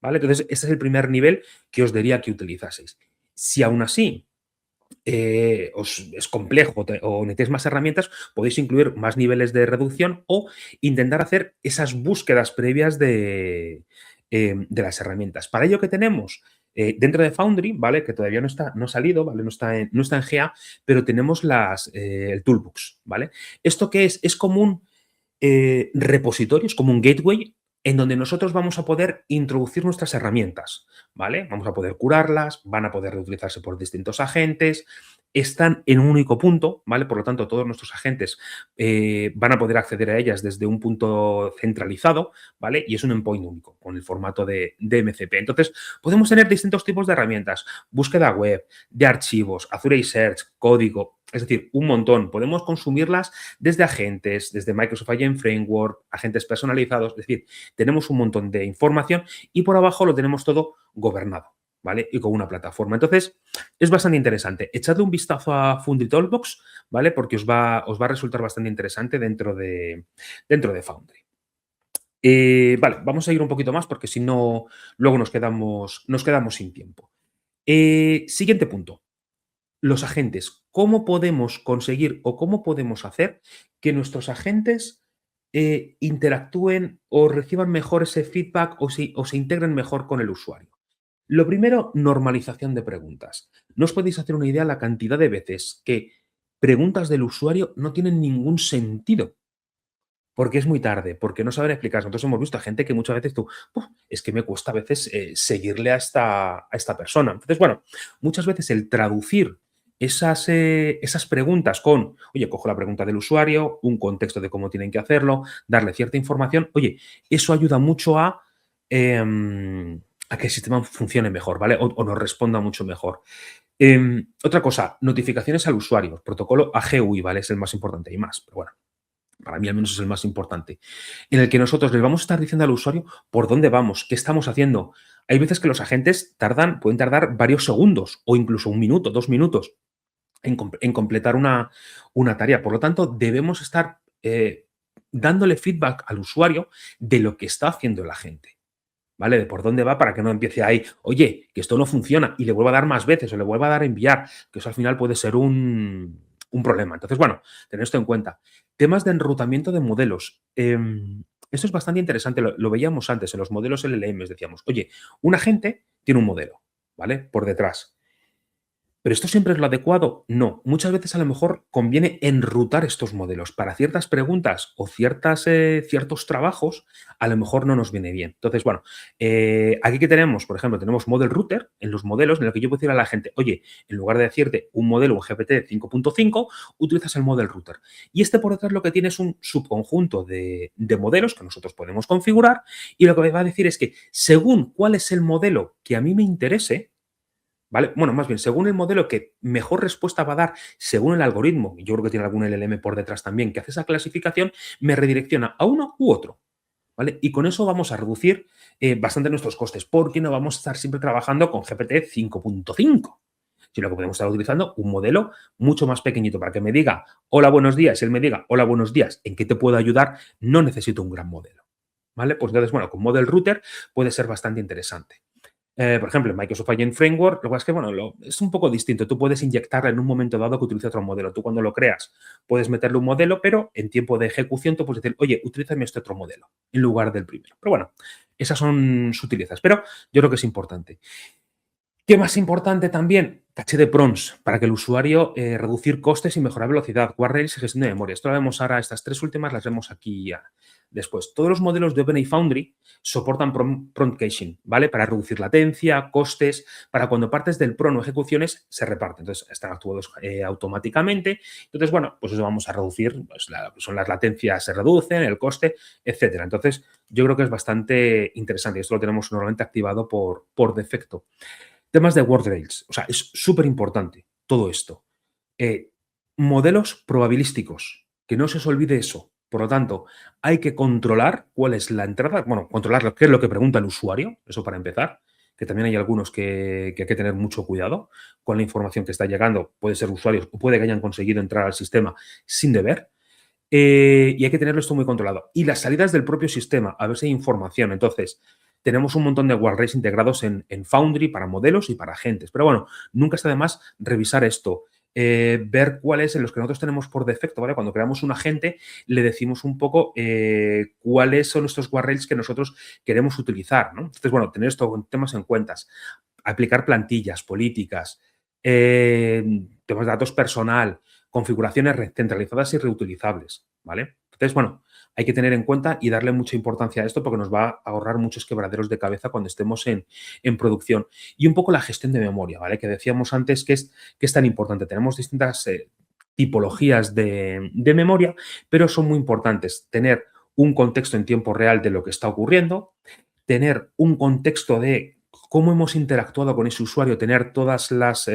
¿Vale? Entonces, este es el primer nivel que os diría que utilizaseis. Si aún así es complejo o necesitáis más herramientas, podéis incluir más niveles de reducción o intentar hacer esas búsquedas previas de las herramientas. Para ello, ¿qué tenemos? Dentro de Foundry, ¿vale? Que todavía no ha salido, ¿vale? No está en GA, pero tenemos el Toolbox, ¿vale? ¿Esto qué es? Es como un repositorio, es como un gateway en donde nosotros vamos a poder introducir nuestras herramientas, ¿vale? Vamos a poder curarlas, van a poder reutilizarse por distintos agentes, están en un único punto, ¿vale? Por lo tanto, todos nuestros agentes van a poder acceder a ellas desde un punto centralizado, ¿vale? Y es un endpoint único con el formato de MCP. Entonces, podemos tener distintos tipos de herramientas, búsqueda web, de archivos, Azure Search, código, es decir, un montón. Podemos consumirlas desde agentes, desde Microsoft Agent Framework, agentes personalizados, es decir, tenemos un montón de información y por abajo lo tenemos todo gobernado, ¿vale? Y con una plataforma. Entonces, es bastante interesante. Echadle un vistazo a Foundry Toolbox, ¿vale? Porque os va a resultar bastante interesante dentro de Foundry. Vale, vamos a ir un poquito más porque si no, luego nos quedamos sin tiempo. Siguiente punto. Los agentes. ¿Cómo podemos conseguir o cómo podemos hacer que nuestros agentes interactúen o reciban mejor ese feedback o se integren mejor con el usuario? Lo primero, normalización de preguntas. No os podéis hacer una idea la cantidad de veces que preguntas del usuario no tienen ningún sentido. Porque es muy tarde, porque no saben explicar. Nosotros hemos visto a gente que muchas veces es que me cuesta a veces seguirle a esta persona. Entonces, bueno, muchas veces el traducir esas preguntas con, oye, cojo la pregunta del usuario, un contexto de cómo tienen que hacerlo, darle cierta información, oye, eso ayuda mucho a que el sistema funcione mejor, ¿vale? O nos responda mucho mejor. Otra cosa, notificaciones al usuario. Protocolo AGUI, ¿vale? Es el más importante y más, pero bueno. Para mí al menos es el más importante, en el que nosotros les vamos a estar diciendo al usuario por dónde vamos, qué estamos haciendo. Hay veces que los agentes pueden tardar varios segundos o incluso 1 minuto, 2 minutos en completar una tarea. Por lo tanto, debemos estar dándole feedback al usuario de lo que está haciendo el agente. ¿Vale? De por dónde va para que no empiece ahí, oye, que esto no funciona y le vuelva a dar más veces o le vuelva a dar a enviar, que eso al final puede ser un problema. Entonces, bueno, tened esto en cuenta. Temas de enrutamiento de modelos. Esto es bastante interesante, lo veíamos antes en los modelos LLM, decíamos, oye, un agente tiene un modelo, ¿vale? Por detrás. ¿Pero esto siempre es lo adecuado? No. Muchas veces a lo mejor conviene enrutar estos modelos. Para ciertas preguntas o ciertos trabajos, a lo mejor no nos viene bien. Entonces, bueno, aquí que tenemos, por ejemplo, tenemos Model Router en los modelos en los que yo puedo decir a la gente, oye, en lugar de decirte un modelo, un GPT 5.5, utilizas el Model Router. Y este por detrás lo que tiene es un subconjunto de modelos que nosotros podemos configurar y lo que me va a decir es que según cuál es el modelo que a mí me interese, ¿vale? Bueno, más bien, según el modelo que mejor respuesta va a dar, según el algoritmo, y yo creo que tiene algún LLM por detrás también, que hace esa clasificación, me redirecciona a uno u otro, ¿vale? Y con eso vamos a reducir bastante nuestros costes, porque no vamos a estar siempre trabajando con GPT 5.5, sino que podemos estar utilizando un modelo mucho más pequeñito para que me diga, hola, buenos días, y él me diga, hola, buenos días, ¿en qué te puedo ayudar? No necesito un gran modelo, ¿vale? Pues entonces, bueno, con Model Router puede ser bastante interesante. Por ejemplo, en Microsoft Agent Framework, lo que pasa es que, bueno, es un poco distinto. Tú puedes inyectarle en un momento dado que utilice otro modelo. Tú cuando lo creas puedes meterle un modelo, pero en tiempo de ejecución tú puedes decir, oye, utilízame este otro modelo en lugar del primero. Pero bueno, esas son sutilezas, pero yo creo que es importante. ¿Qué más importante también? Caché de prompts para que el usuario reducir costes y mejorar velocidad, guardrails y gestión de memoria. Esto lo vemos ahora, estas tres últimas las vemos aquí ya. Después, todos los modelos de OpenAI Foundry soportan prompt caching, ¿vale? Para reducir latencia, costes, para cuando partes del prompt o ejecuciones se reparten. Entonces, están actuados automáticamente. Entonces, bueno, pues eso vamos a reducir, pues son las latencias se reducen, el coste, etcétera. Entonces, yo creo que es bastante interesante. Esto lo tenemos normalmente activado por defecto. Temas de guardrails, o sea, es súper importante todo esto. Eh, Modelos probabilísticos, que no se os olvide eso. Por lo tanto, hay que controlar cuál es la entrada, bueno, controlar qué es lo que pregunta el usuario, eso para empezar, que también hay algunos que hay que tener mucho cuidado con la información que está llegando. Puede ser usuarios o puede que hayan conseguido entrar al sistema sin deber. Y hay que tenerlo esto muy controlado. Y las salidas del propio sistema, a ver si hay información. Entonces, tenemos un montón de guardrails integrados en Foundry para modelos y para agentes. Pero bueno, nunca está de más revisar esto. Ver cuáles en los que nosotros tenemos por defecto, ¿vale? Cuando creamos un agente, le decimos un poco cuáles son estos guardrails que nosotros queremos utilizar, ¿no? Entonces, bueno, tener estos temas en cuenta. Aplicar plantillas, políticas, temas de datos personal, configuraciones centralizadas y reutilizables, ¿vale? Entonces, bueno, hay que tener en cuenta y darle mucha importancia a esto porque nos va a ahorrar muchos quebraderos de cabeza cuando estemos en producción. Y un poco la gestión de memoria, ¿vale? Que decíamos antes que es tan importante. Tenemos distintas tipologías de memoria, pero son muy importantes. Tener un contexto en tiempo real de lo que está ocurriendo, tener un contexto de cómo hemos interactuado con ese usuario, tener todas las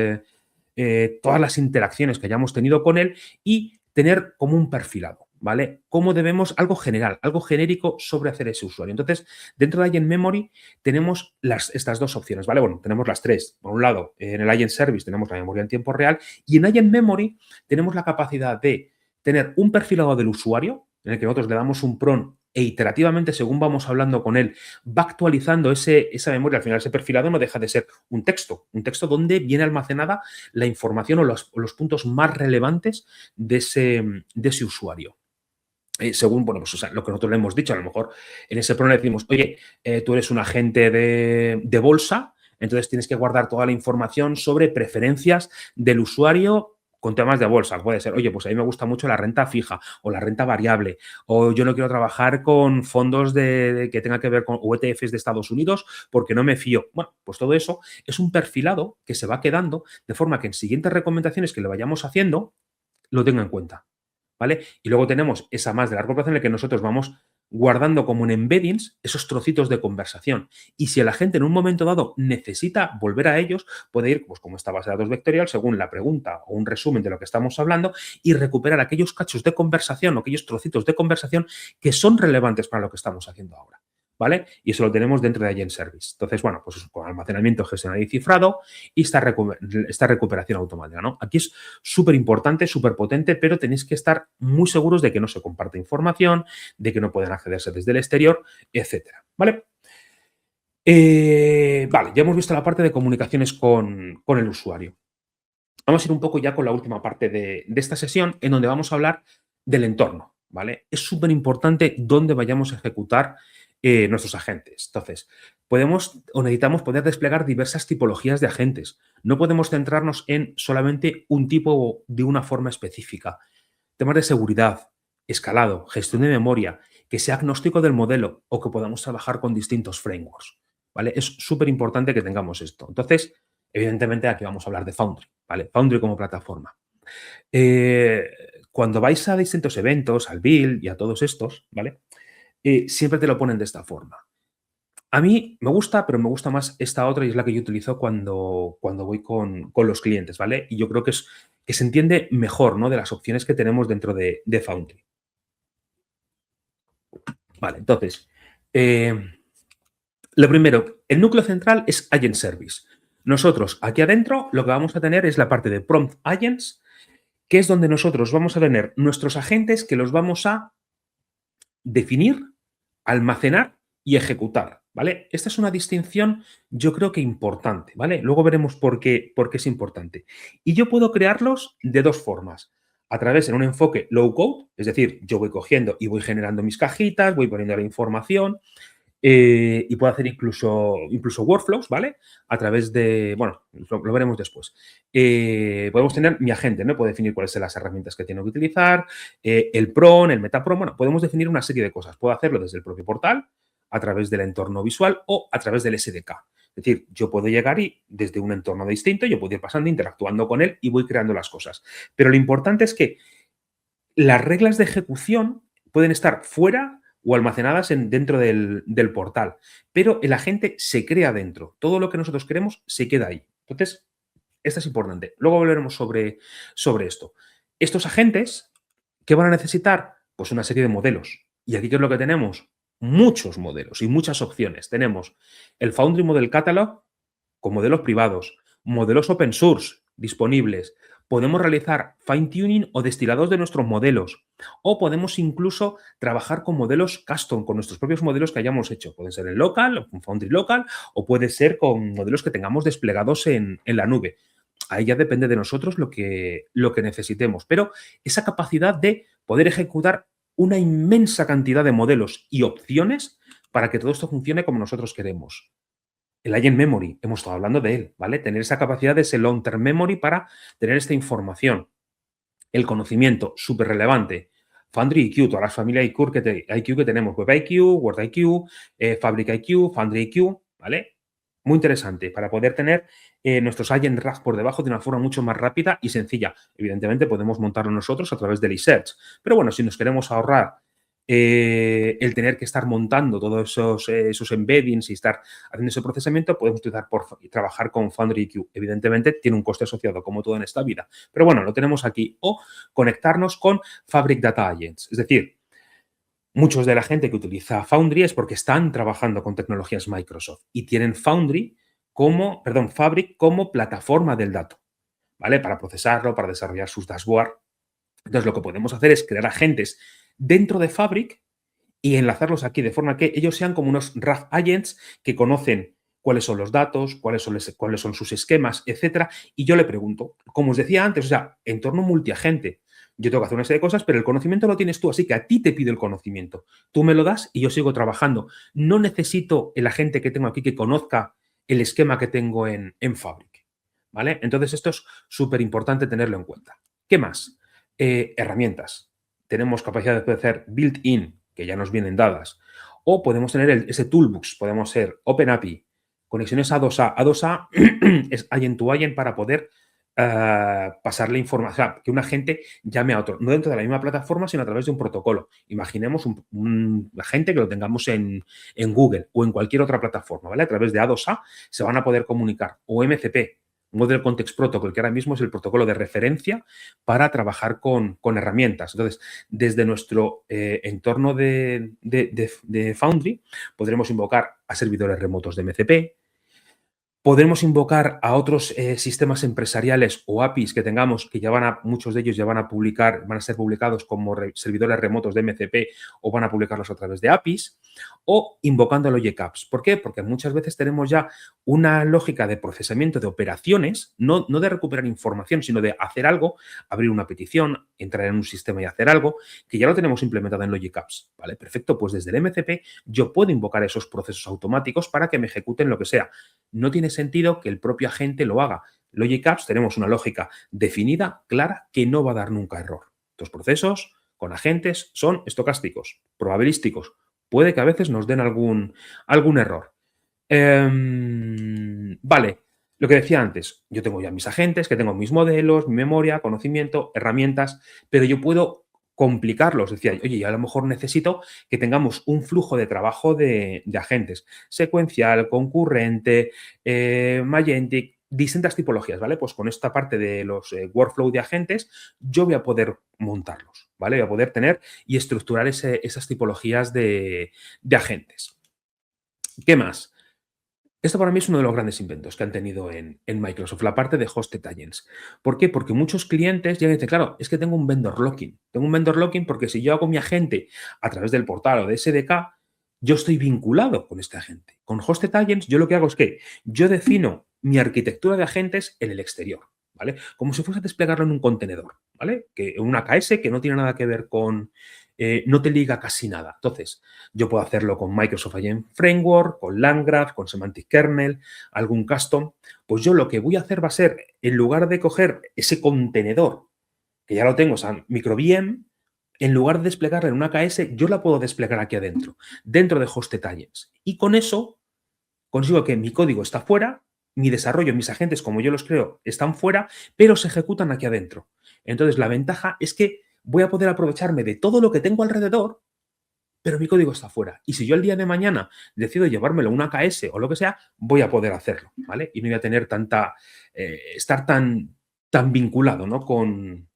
interacciones que hayamos tenido con él y tener como un perfilado, ¿vale? Cómo debemos, algo general, algo genérico sobre hacer ese usuario. Entonces, dentro de Agent Memory tenemos estas dos opciones, ¿vale? Bueno, tenemos las tres. Por un lado, en el Agent Service tenemos la memoria en tiempo real y en Agent Memory tenemos la capacidad de tener un perfilado del usuario en el que nosotros le damos un prompt e iterativamente, según vamos hablando con él, va actualizando esa memoria. Al final, ese perfilado no deja de ser un texto donde viene almacenada la información o los puntos más relevantes de ese usuario. Según, bueno, pues o sea, lo que nosotros le hemos dicho, a lo mejor en ese prompt le decimos, oye, tú eres un agente de bolsa, entonces tienes que guardar toda la información sobre preferencias del usuario con temas de bolsa. Puede ser, oye, pues a mí me gusta mucho la renta fija o la renta variable, o yo no quiero trabajar con fondos que tengan que ver con ETFs de Estados Unidos porque no me fío. Bueno, pues todo eso es un perfilado que se va quedando de forma que en siguientes recomendaciones que le vayamos haciendo lo tenga en cuenta, ¿vale? Y luego tenemos esa más de largo plazo en la que nosotros vamos guardando como en embeddings esos trocitos de conversación. Y si el agente en un momento dado necesita volver a ellos, puede ir, pues como esta base de datos vectorial, según la pregunta o un resumen de lo que estamos hablando y recuperar aquellos cachos de conversación o aquellos trocitos de conversación que son relevantes para lo que estamos haciendo ahora, ¿vale? Y eso lo tenemos dentro de Agent Service. Entonces, bueno, pues con almacenamiento gestionado y cifrado y esta recuperación automática, ¿no? Aquí es súper importante, súper potente, pero tenéis que estar muy seguros de que no se comparte información, de que no pueden accederse desde el exterior, etcétera, ¿vale? Vale, ya hemos visto la parte de comunicaciones con el usuario. Vamos a ir un poco ya con la última parte de esta sesión, en donde vamos a hablar del entorno, ¿vale? Es súper importante dónde vayamos a ejecutar nuestros agentes. Entonces, podemos o necesitamos poder desplegar diversas tipologías de agentes. No podemos centrarnos en solamente un tipo de una forma específica. Temas de seguridad, escalado, gestión de memoria, que sea agnóstico del modelo o que podamos trabajar con distintos frameworks, ¿vale? Es súper importante que tengamos esto. Entonces, evidentemente aquí vamos a hablar de Foundry, ¿vale? Foundry como plataforma. Eh, Cuando vais a distintos eventos, al Build y a todos estos, ¿vale? Siempre te lo ponen de esta forma. A mí me gusta, pero me gusta más esta otra y es la que yo utilizo cuando voy con los clientes, ¿vale? Y yo creo que se entiende mejor, ¿no? De las opciones que tenemos dentro de Foundry. Vale, entonces, lo primero, el núcleo central es Agent Service. Nosotros aquí adentro lo que vamos a tener es la parte de Prompt Agents, que es donde nosotros vamos a tener nuestros agentes que los vamos a definir, almacenar y ejecutar, ¿vale? Esta es una distinción, yo creo que importante, ¿vale? Luego veremos por qué es importante. Y yo puedo crearlos de dos formas. A través de un enfoque low code, es decir, yo voy cogiendo y voy generando mis cajitas, voy poniendo la información, y puedo hacer incluso workflows, ¿vale? A través de, bueno, lo veremos después. Podemos tener mi agente, ¿no? Puedo definir cuáles son las herramientas que tengo que utilizar, el PRON, el MetaPRON, bueno, podemos definir una serie de cosas. Puedo hacerlo desde el propio portal, a través del entorno visual o a través del SDK. Es decir, yo puedo llegar y desde un entorno distinto, yo puedo ir pasando, interactuando con él y voy creando las cosas. Pero lo importante es que las reglas de ejecución pueden estar fuera o almacenadas dentro del portal, pero el agente se crea dentro. Todo lo que nosotros queremos se queda ahí. Entonces, esto es importante. Luego volveremos sobre esto. Estos agentes, ¿qué van a necesitar? Pues una serie de modelos. Y aquí, ¿qué es lo que tenemos? Muchos modelos y muchas opciones. Tenemos el Foundry Model Catalog con modelos privados, modelos open source disponibles. Podemos realizar fine-tuning o destilados de nuestros modelos. O podemos incluso trabajar con modelos custom, con nuestros propios modelos que hayamos hecho. Puede ser en local, con Foundry local, o puede ser con modelos que tengamos desplegados en la nube. Ahí ya depende de nosotros lo que necesitemos. Pero esa capacidad de poder ejecutar una inmensa cantidad de modelos y opciones para que todo esto funcione como nosotros queremos. El Agent Memory, hemos estado hablando de él, ¿vale? Tener esa capacidad de ese long-term memory para tener esta información. El conocimiento, súper relevante. Foundry IQ, todas las familias IQ que tenemos, Web IQ, Word IQ, Fabric IQ, Foundry IQ, ¿vale? Muy interesante para poder tener nuestros Agent RAG por debajo de una forma mucho más rápida y sencilla. Evidentemente podemos montarlo nosotros a través del eSearch, pero bueno, si nos queremos ahorrar el tener que estar montando todos esos embeddings y estar haciendo ese procesamiento, podemos trabajar con Foundry IQ. Evidentemente, tiene un coste asociado, como todo en esta vida. Pero bueno, lo tenemos aquí. O conectarnos con Fabric Data Agents. Es decir, muchos de la gente que utiliza Foundry es porque están trabajando con tecnologías Microsoft y tienen Fabric como plataforma del dato, ¿vale? Para procesarlo, para desarrollar sus dashboards. Entonces, lo que podemos hacer es crear agentes dentro de Fabric y enlazarlos aquí de forma que ellos sean como unos RAG agents que conocen cuáles son los datos, cuáles son sus esquemas, etcétera. Y yo le pregunto, como os decía antes, o sea, entorno multiagente. Yo tengo que hacer una serie de cosas, pero el conocimiento lo tienes tú, así que a ti te pido el conocimiento. Tú me lo das y yo sigo trabajando. No necesito el agente que tengo aquí que conozca el esquema que tengo en Fabric, ¿vale? Entonces, esto es súper importante tenerlo en cuenta. ¿Qué más? Herramientas. Tenemos capacidad de hacer built-in, que ya nos vienen dadas, o podemos tener ese toolbox, podemos ser OpenAPI, conexiones A2A. A2A es agent to agent para poder pasarle información, o sea, que un agente llame a otro, no dentro de la misma plataforma, sino a través de un protocolo. Imaginemos un agente que lo tengamos en Google o en cualquier otra plataforma, ¿vale? A través de A2A se van a poder comunicar, o MCP, Model Context Protocol, que ahora mismo es el protocolo de referencia para trabajar con herramientas. Entonces, desde nuestro entorno de Foundry, podremos invocar a servidores remotos de MCP, Podemos invocar a otros sistemas empresariales o APIs que tengamos, que muchos de ellos ya van a ser publicados como servidores remotos de MCP o van a publicarlos a través de APIs, o invocando el Logic Apps. ¿Por qué? Porque muchas veces tenemos ya una lógica de procesamiento de operaciones, no de recuperar información, sino de hacer algo, abrir una petición, entrar en un sistema y hacer algo, que ya lo tenemos implementado en Logic Apps. ¿Vale? Perfecto, pues desde el MCP yo puedo invocar esos procesos automáticos para que me ejecuten lo que sea. No tiene sentido que el propio agente lo haga. Logic Apps tenemos una lógica definida, clara, que no va a dar nunca error. Estos procesos con agentes son estocásticos, probabilísticos. Puede que a veces nos den algún error. Vale, lo que decía antes, yo tengo ya mis agentes, que tengo mis modelos, mi memoria, conocimiento, herramientas, pero yo puedo complicarlos. Decía, oye, yo a lo mejor necesito que tengamos un flujo de trabajo de agentes, secuencial, concurrente, Magentic, distintas tipologías, ¿vale? Pues con esta parte de los workflow de agentes, yo voy a poder montarlos, ¿vale? Voy a poder tener y estructurar esas tipologías de agentes. ¿Qué más? Esto para mí es uno de los grandes inventos que han tenido en Microsoft, la parte de Hosted Agents. ¿Por qué? Porque muchos clientes llegan y dicen, claro, es que tengo un vendor locking. Tengo un vendor locking porque si yo hago mi agente a través del portal o de SDK, yo estoy vinculado con este agente. Con Hosted Agents yo lo que hago es que yo defino mi arquitectura de agentes en el exterior, ¿vale? Como si fuese a desplegarlo en un contenedor, ¿vale? En una AKS que no tiene nada que ver con... no te liga casi nada. Entonces, yo puedo hacerlo con Microsoft Agent Framework, con LangGraph, con Semantic Kernel, algún custom. Pues yo lo que voy a hacer va a ser, en lugar de coger ese contenedor, que ya lo tengo, o sea, micro VM, en lugar de desplegarla en una AKS, yo la puedo desplegar aquí adentro, dentro de Hosted Agents. Y con eso consigo que mi código está fuera, mi desarrollo, mis agentes, como yo los creo, están fuera, pero se ejecutan aquí adentro. Entonces, la ventaja es que voy a poder aprovecharme de todo lo que tengo alrededor, pero mi código está fuera. Y si yo el día de mañana decido llevármelo a una AKS o lo que sea, voy a poder hacerlo, ¿vale? Y no voy a tener estar tan vinculado, ¿no? con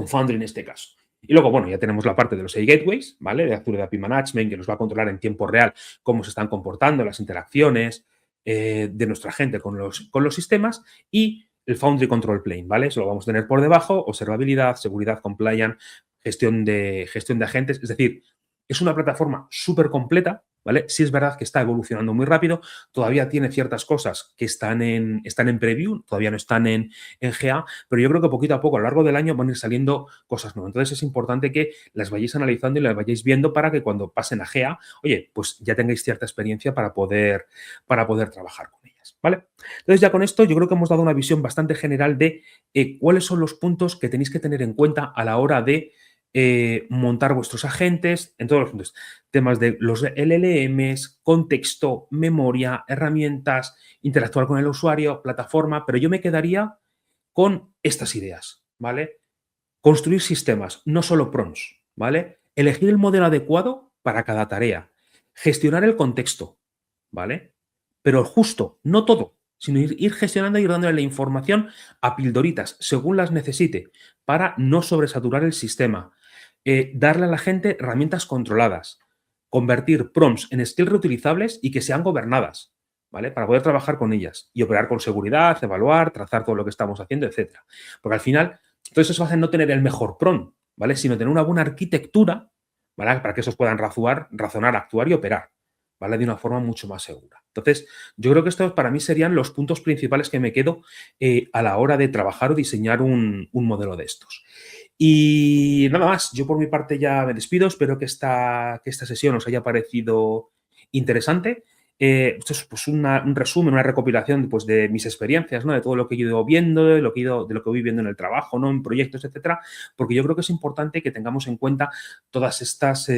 Foundry en este caso. Y luego, bueno, ya tenemos la parte de los AI Gateways, ¿vale? De Azure API Management, que nos va a controlar en tiempo real cómo se están comportando las interacciones de nuestra gente con los sistemas, y el Foundry Control Plane, ¿vale? Eso lo vamos a tener por debajo: observabilidad, seguridad, compliance, gestión de agentes. Es decir, es una plataforma súper completa, ¿vale? Sí es verdad que está evolucionando muy rápido, todavía tiene ciertas cosas que están en preview, todavía no están en GA, pero yo creo que poquito a poco, a lo largo del año, van a ir saliendo cosas nuevas. Entonces es importante que las vayáis analizando y las vayáis viendo para que cuando pasen a GA, oye, pues ya tengáis cierta experiencia para poder trabajar con ellas, ¿vale? Entonces ya con esto yo creo que hemos dado una visión bastante general de cuáles son los puntos que tenéis que tener en cuenta a la hora de montar vuestros agentes en todos los puntos. Temas de los LLMs, contexto, memoria, herramientas, interactuar con el usuario, plataforma, pero yo me quedaría con estas ideas, ¿vale? Construir sistemas, no solo prompts, ¿vale? Elegir el modelo adecuado para cada tarea. Gestionar el contexto, ¿vale? Pero justo, no todo, sino ir gestionando y ir dándole la información a pildoritas, según las necesite, para no sobresaturar el sistema. Darle a la gente herramientas controladas. Convertir prompts en skills reutilizables y que sean gobernadas, ¿vale? Para poder trabajar con ellas y operar con seguridad, evaluar, trazar todo lo que estamos haciendo, etcétera. Porque al final, todo eso se hace no tener el mejor prompt, ¿vale? Sino tener una buena arquitectura, ¿vale? Para que esos puedan razonar, actuar y operar, ¿vale? De una forma mucho más segura. Entonces, yo creo que estos para mí serían los puntos principales que me quedo a la hora de trabajar o diseñar un modelo de estos. Y nada más, yo por mi parte ya me despido. Espero que esta sesión os haya parecido interesante. Esto es pues un resumen, una recopilación pues, de mis experiencias, ¿no? De todo lo que he ido viendo, de lo que voy viendo en el trabajo, ¿no? En proyectos, etcétera, porque yo creo que es importante que tengamos en cuenta todas estas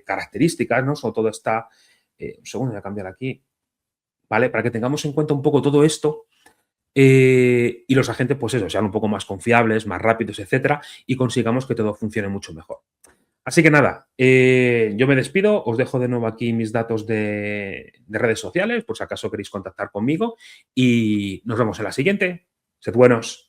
características, ¿no? O toda esta... un segundo, voy a cambiar aquí. ¿Vale? Para que tengamos en cuenta un poco todo esto y los agentes, pues eso, sean un poco más confiables, más rápidos, etcétera, y consigamos que todo funcione mucho mejor. Así que nada, yo me despido, os dejo de nuevo aquí mis datos de redes sociales, por si acaso queréis contactar conmigo, y nos vemos en la siguiente. Sed buenos.